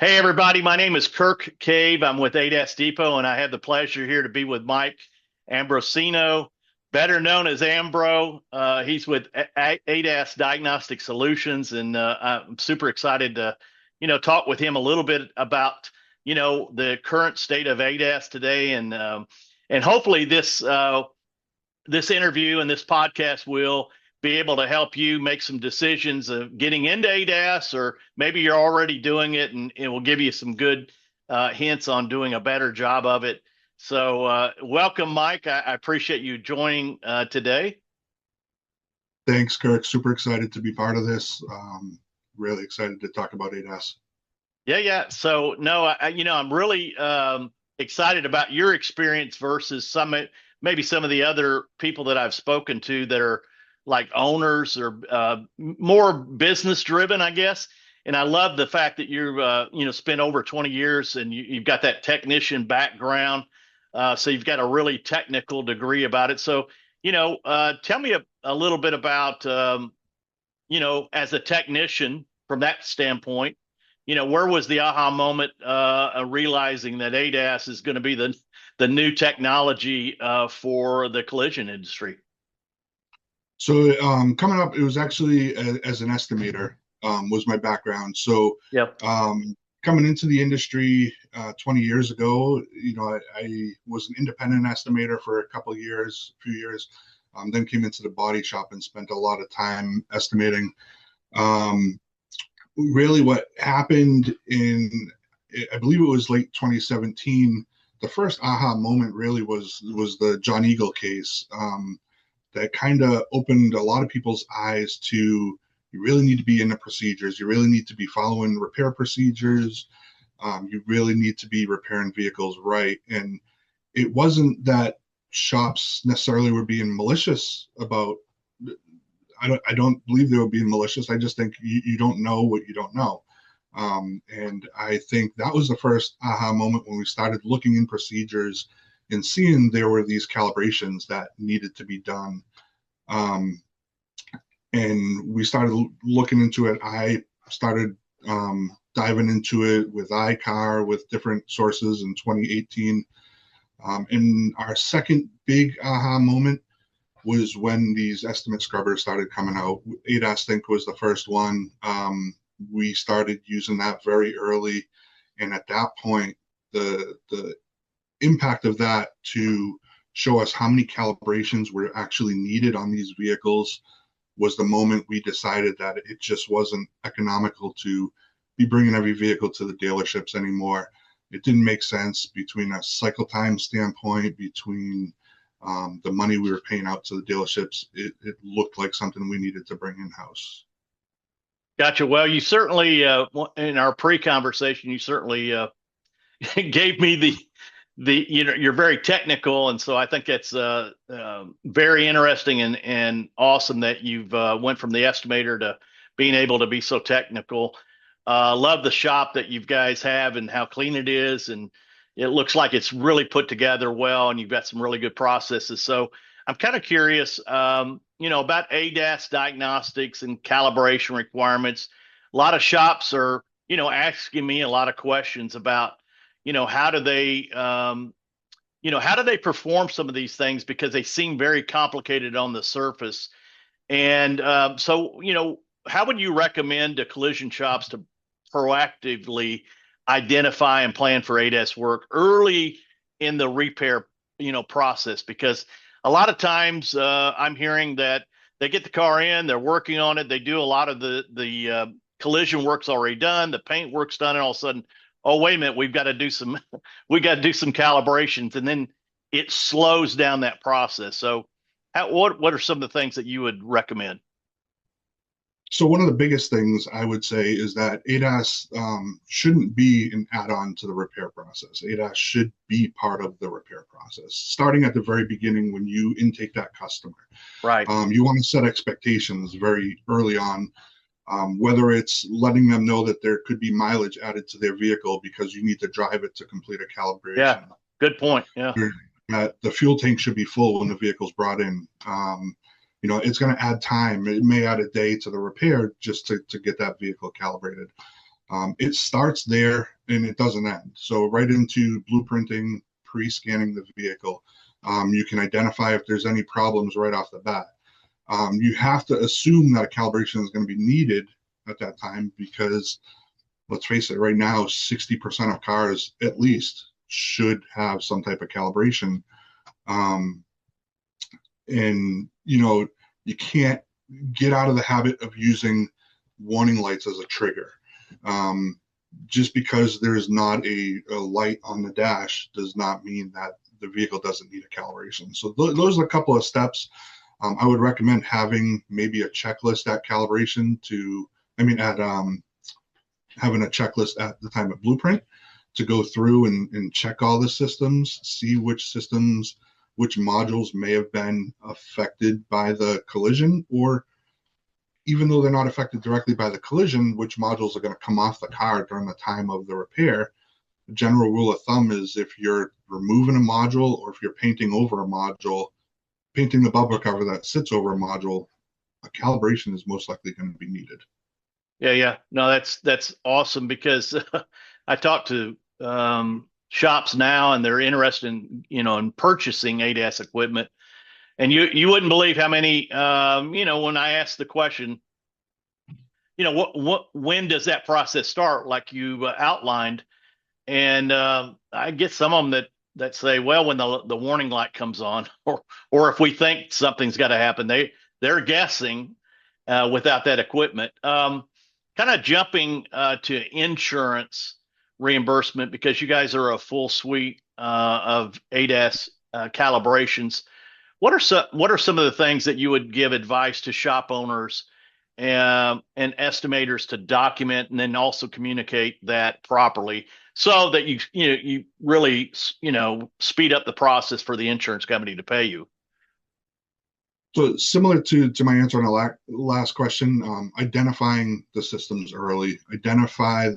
Hey, everybody. My name is Kirk Cave. I'm with ADAS Depot, and I have the pleasure here to be with Mike Ambrosino, better known as Ambro. He's with ADAS Diagnostic Solutions, and I'm super excited to, talk with him a little bit about, the current state of ADAS today, and hopefully this interview and this podcast will be able to help you make some decisions of getting into ADAS, or maybe you're already doing it, and it will give you some good hints on doing a better job of it. So, welcome, Mike. I appreciate you joining today. Thanks, Kirk. Super excited to be part of this. Really excited to talk about ADAS. Yeah, yeah. So, no, I'm really excited about your experience versus maybe some of the other people that I've spoken to that are like owners or more business driven, I guess. And I love the fact that spent over 20 years and you've got that technician background. So you've got a really technical degree about it. So, tell me a little bit about, as a technician from that standpoint, where was the aha moment realizing that ADAS is going to be the new technology for the collision industry? So coming up, it was actually as an estimator was my background. So Yep. Coming into the industry 20 years ago, I was an independent estimator for a few years, then came into the body shop and spent a lot of time estimating. Really what happened I believe it was late 2017, the first aha moment really was the John Eagle case. That kind of opened a lot of people's eyes to, you really need to be in the procedures. You really need to be following repair procedures. You really need to be repairing vehicles right. And it wasn't that shops necessarily were being malicious about, I don't believe they were being malicious. I just think you don't know what you don't know. And I think that was the first aha moment when we started looking in procedures and seeing there were these calibrations that needed to be done. And we started looking into it. I started diving into it with iCar, with different sources in 2018. And our second big aha moment was when these estimate scrubbers started coming out. ADAS Think was the first one. We started using that very early. And at that point, the impact of that to show us how many calibrations were actually needed on these vehicles was the moment we decided that it just wasn't economical to be bringing every vehicle to the dealerships anymore. It didn't make sense between a cycle time standpoint, between the money we were paying out to the dealerships. It looked like something we needed to bring in-house. Gotcha. Well, you certainly, in our pre-conversation, you certainly gave me you're very technical, and so I think that's very interesting and awesome that you've went from the estimator to being able to be so technical. Love the shop that you guys have and how clean it is, and it looks like it's really put together well, and you've got some really good processes. So I'm kind of curious, about ADAS diagnostics and calibration requirements. A lot of shops are, asking me a lot of questions about, how do they, how do they perform some of these things, because they seem very complicated on the surface. And so, how would you recommend to collision shops to proactively identify and plan for ADAS work early in the repair, process? Because a lot of times I'm hearing that they get the car in, they're working on it, they do a lot of the collision work's already done, the paint work's done, and all of a sudden, oh, wait a minute, we got to do some calibrations, and then it slows down that process. So what are some of the things that you would recommend? So one of the biggest things I would say is that ADAS shouldn't be an add-on to the repair process. ADAS should be part of the repair process, starting at the very beginning when you intake that customer. Right. You want to set expectations very early on, whether it's letting them know that there could be mileage added to their vehicle because you need to drive it to complete a calibration. Yeah, good point. Yeah. The fuel tank should be full when the vehicle's brought in. It's going to add time. It may add a day to the repair just to get that vehicle calibrated. It starts there and it doesn't end. So right into blueprinting, pre-scanning the vehicle. You can identify if there's any problems right off the bat. You have to assume that calibration is going to be needed at that time because, let's face it, right now 60% of cars at least should have some type of calibration. And you can't get out of the habit of using warning lights as a trigger. Just because there's not a light on the dash does not mean that the vehicle doesn't need a calibration. So those are a couple of steps. I would recommend having maybe a checklist at calibration having a checklist at the time of blueprint to go through and check all the systems, see which systems, which modules may have been affected by the collision, or even though they're not affected directly by the collision, which modules are going to come off the car during the time of the repair. The general rule of thumb is if you're removing a module or if you're painting over a module, painting the bumper cover that sits over a module, a calibration is most likely going to be needed. Yeah. No, that's awesome because I talk to shops now and they're interested in purchasing ADAS equipment. And you wouldn't believe how many, when I ask the question, when does that process start? Like you outlined, and I get some of them that say, well, when the warning light comes on, or if we think something's got to happen, they're guessing without that equipment. Kind of jumping to insurance reimbursement because you guys are a full suite of ADAS calibrations. What are some of the things that you would give advice to shop owners and estimators to document and then also communicate that properly so that you really speed up the process for the insurance company to pay you? So similar to my answer on the last question, identifying the systems early, identify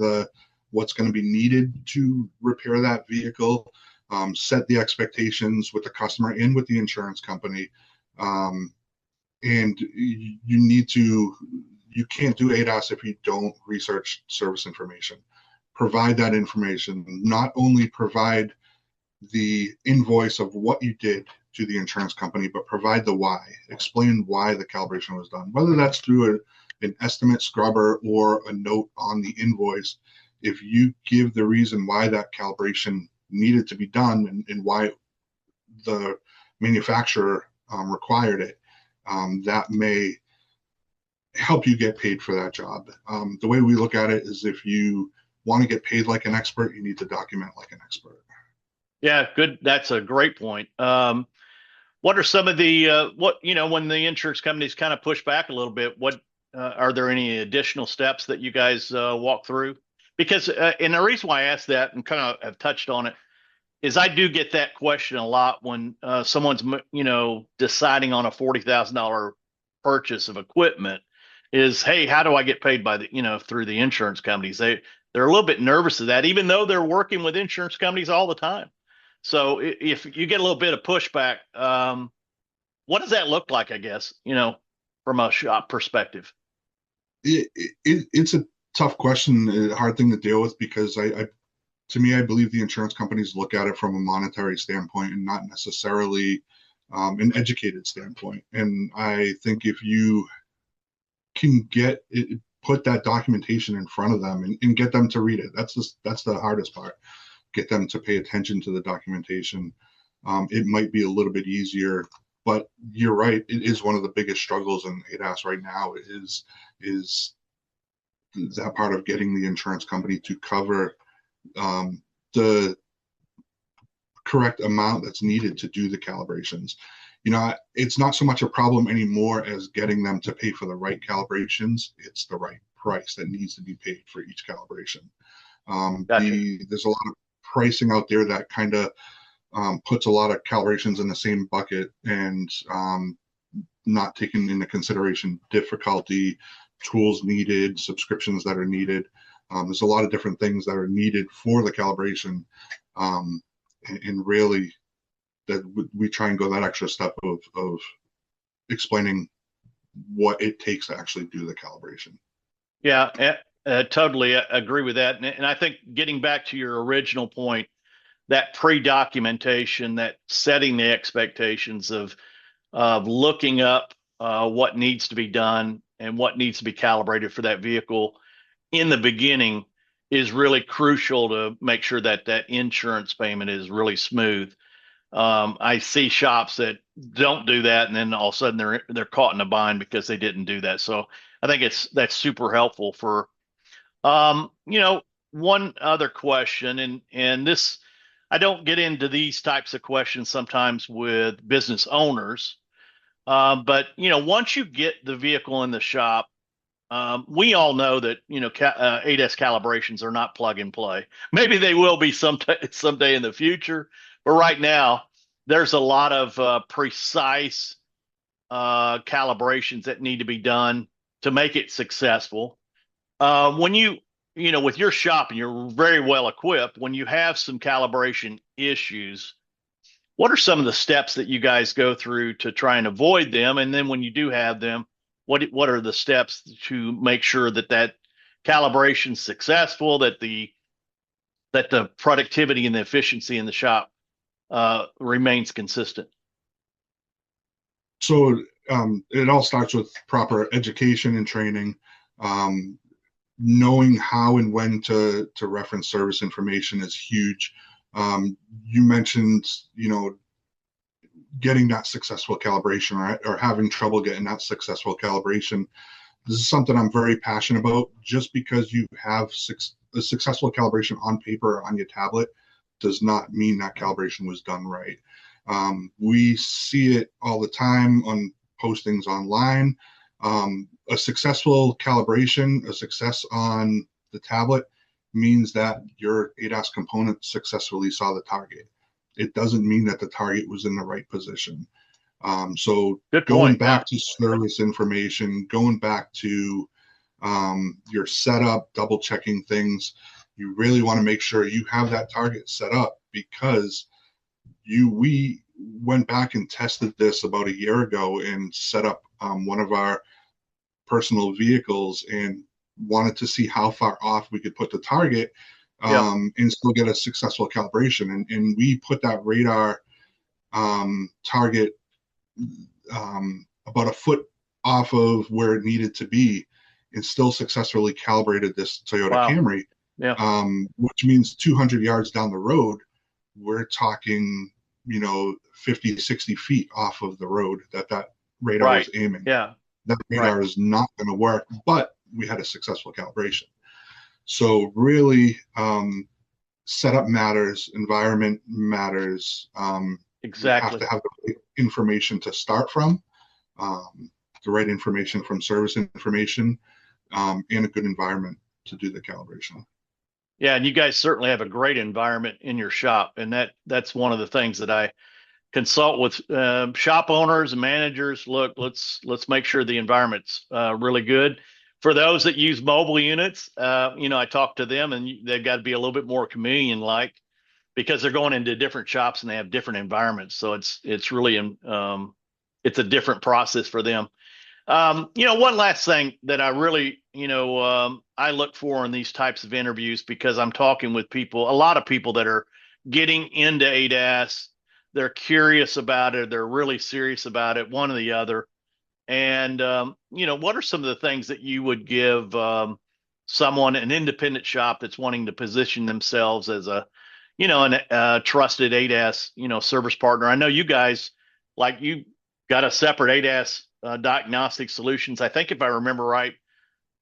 what's going to be needed to repair that vehicle, set the expectations with the customer and with the insurance company. And you can't do ADAS if you don't research service information. Provide that information, not only provide the invoice of what you did to the insurance company, but provide the why. Explain why the calibration was done, whether that's through an estimate scrubber or a note on the invoice. If you give the reason why that calibration needed to be done and why the manufacturer required it, that may help you get paid for that job. The way we look at it is if you want to get paid like an expert, you need to document like an expert. Yeah, good. That's a great point. What are some of the when the insurance companies kind of push back a little bit? What are there any additional steps that you guys walk through? Because and the reason why I asked that and kind of have touched on it is I do get that question a lot when someone's deciding on a $40,000 purchase of equipment. Is, hey, how do I get paid by through the insurance companies? They're a little bit nervous of that, even though they're working with insurance companies all the time. So if you get a little bit of pushback, what does that look like, I guess, from a shop perspective? It's a tough question, a hard thing to deal with because to me, I believe the insurance companies look at it from a monetary standpoint and not necessarily an educated standpoint. And I think if you can put that documentation in front of them and get them to read it, that's the hardest part. Get them to pay attention to the documentation. It might be a little bit easier, but you're right. It is one of the biggest struggles in ADAS right now is that part of getting the insurance company to cover the correct amount that's needed to do the calibrations. It's not so much a problem anymore as getting them to pay for the right calibrations. It's the right price that needs to be paid for each calibration. Gotcha. There's a lot of pricing out there that kind of puts a lot of calibrations in the same bucket and not taking into consideration difficulty, tools needed, subscriptions that are needed. There's a lot of different things that are needed for the calibration, and really that we try and go that extra step of explaining what it takes to actually do the calibration. Yeah, totally agree with that. And I think getting back to your original point, that pre-documentation, that setting the expectations of looking up what needs to be done and what needs to be calibrated for that vehicle in the beginning is really crucial to make sure that that insurance payment is really smooth. I see shops that don't do that, and then all of a sudden they're caught in a bind because they didn't do that. So I think that's super helpful for you know, one other question, and this I don't get into these types of questions sometimes with business owners, but once you get the vehicle in the shop, we all know that ADAS calibrations are not plug and play. Maybe they will be someday in the future, but right now there's a lot of precise calibrations that need to be done to make it successful. When with your shop and you're very well equipped, when you have some calibration issues, what are some of the steps that you guys go through to try and avoid them? And then when you do have them, what are the steps to make sure that that calibration is successful, that the productivity and the efficiency in the shop remains consistent? So it all starts with proper education and training. Knowing how and when to reference service information is huge. You mentioned, getting that successful calibration or having trouble getting that successful calibration. This is something I'm very passionate about. Just because you have a successful calibration on paper or on your tablet does not mean that calibration was done right. We see it all the time on postings online. A successful calibration, a success on the tablet means that your ADAS component successfully saw the target. It doesn't mean that the target was in the right position. So going back to service information, going back to your setup, double checking things, you really want to make sure you have that target set up, because we went back and tested this about a year ago and set up one of our personal vehicles and wanted to see how far off we could put the target and still get a successful calibration. And we put that radar target about a foot off of where it needed to be and still successfully calibrated this Toyota Camry, which means 200 yards down the road, we're talking, 50, 60 feet off of the road that radar is aiming. Yeah. That radar is not going to work, but we had a successful calibration. So really, setup matters, environment matters. Exactly. You have to have the right information to start from, the right information from service information, and a good environment to do the calibration. Yeah, and you guys certainly have a great environment in your shop, and that's one of the things that I consult with shop owners and managers. Look, let's make sure the environment's really good. For those that use mobile units, I talk to them, and they've got to be a little bit more chameleon-like, because they're going into different shops and they have different environments. So it's really it's a different process for them. One last thing that I really I look for in these types of interviews, because I'm talking with people, a lot of people that are getting into ADAS. They're curious about it. They're really serious about it, one or the other. And, what are some of the things that you would give someone, an independent shop that's wanting to position themselves as a trusted ADAS, service partner? I know you guys, like, you got a separate ADAS diagnostic solutions. I think if I remember right,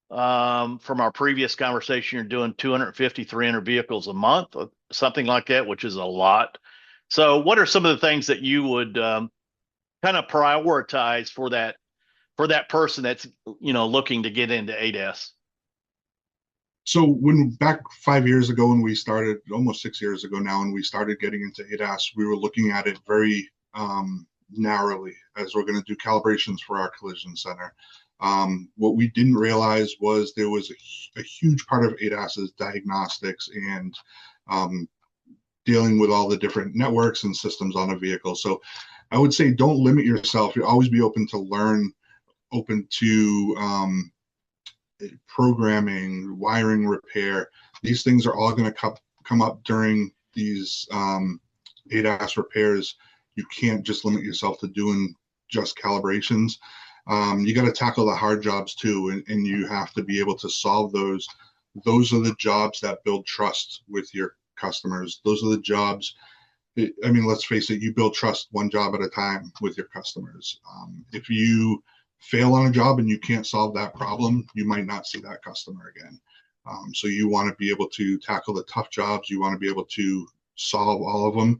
from our previous conversation, you're doing 250, 300 vehicles a month, or something like that, which is a lot. So what are some of the things that you would kind of prioritize for that person that's, looking to get into ADAS? So back 5 years ago, when we started, almost 6 years ago now, when we started getting into ADAS, we were looking at it very narrowly, as we're going to do calibrations for our collision center. What we didn't realize was there was a huge part of ADAS is diagnostics and dealing with all the different networks and systems on a vehicle. So I would say don't limit yourself. You always be open to learn, open to programming, wiring repair. These things are all going to come up during these ADAS repairs. You can't just limit yourself to doing just calibrations. You got to tackle the hard jobs too, and you have to be able to solve those. Those are the jobs that build trust with your customers. Those are the jobs. I mean, let's face it, you build trust one job at a time with your customers. If you fail on a job and you can't solve that problem, you might not see that customer again. So you want to be able to tackle the tough jobs. You want to be able to solve all of them.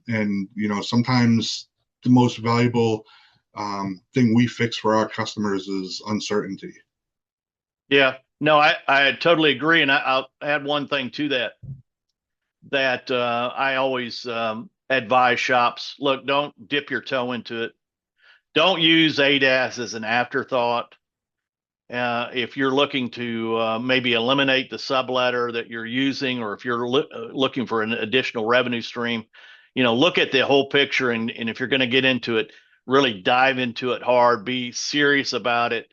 And, you know, sometimes the most valuable thing we fix for our customers is uncertainty. Yeah, no, I totally agree. And I'll add one thing to that I always advise shops, look, don't dip your toe into it. Don't use ADAS as an afterthought. If you're looking to maybe eliminate the subletter that you're using, or if you're looking for an additional revenue stream, you know, look at the whole picture. And if you're going to get into it, really dive into it hard, be serious about it.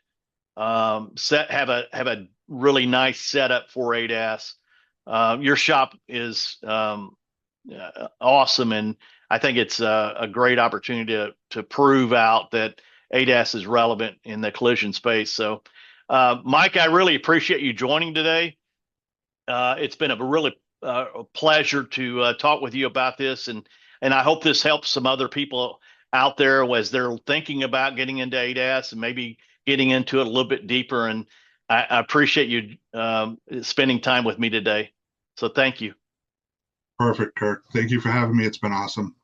Have a really nice setup for ADAS. Your shop is awesome, and I think it's a great opportunity to prove out that ADAS is relevant in the collision space. So, Mike, I really appreciate you joining today. It's been a really pleasure to talk with you about this, and I hope this helps some other people out there as they're thinking about getting into ADAS and maybe getting into it a little bit deeper. And I appreciate you spending time with me today. So thank you. Perfect, Kirk. Thank you for having me. It's been awesome.